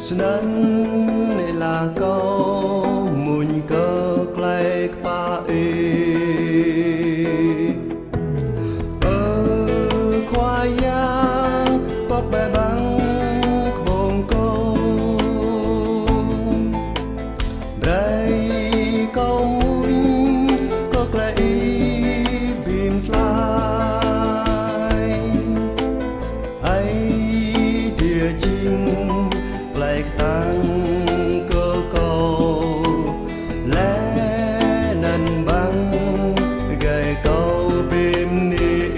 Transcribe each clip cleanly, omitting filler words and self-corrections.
Snan là câu mùn cơ clay pa khoai ya bọc bè băng bông câu đây câu mùn cơ clay bìm lại ấy địa chinh lại tăng cơ cầu lẽ nần băng gầy câu bìm đi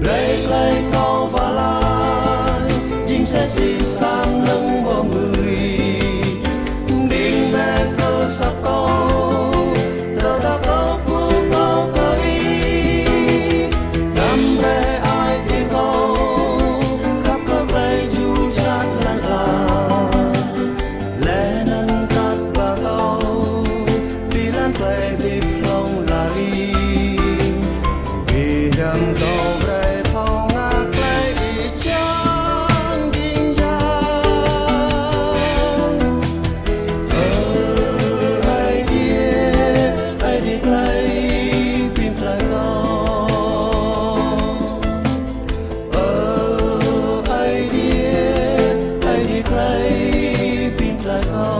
break lại câu và lại chim sẽ xì sang nâng bờ người điên mẹ cơ sắp câu tờ ta câu bu câu cây ngắm về ai thì câu khắp cơ cây chu chát lăn la lẽ năn tắt và câu đi lan play đi lòng là đi vì đam câu về thong ngạc play chẳng kinh giang ai đi play phim play câu ai đi play phim play câu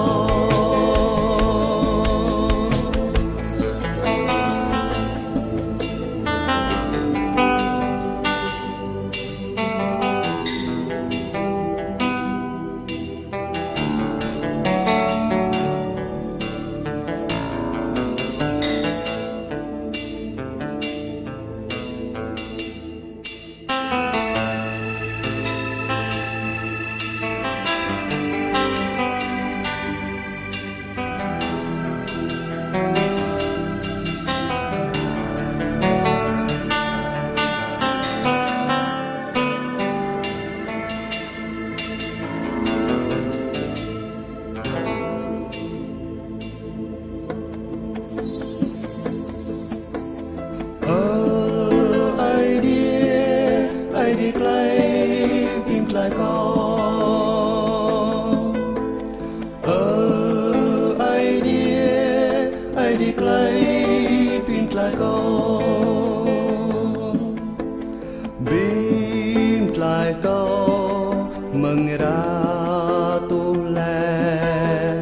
ai đi play phim play câu ai đi play phim play câu phim play câu mừng ra tu lẹ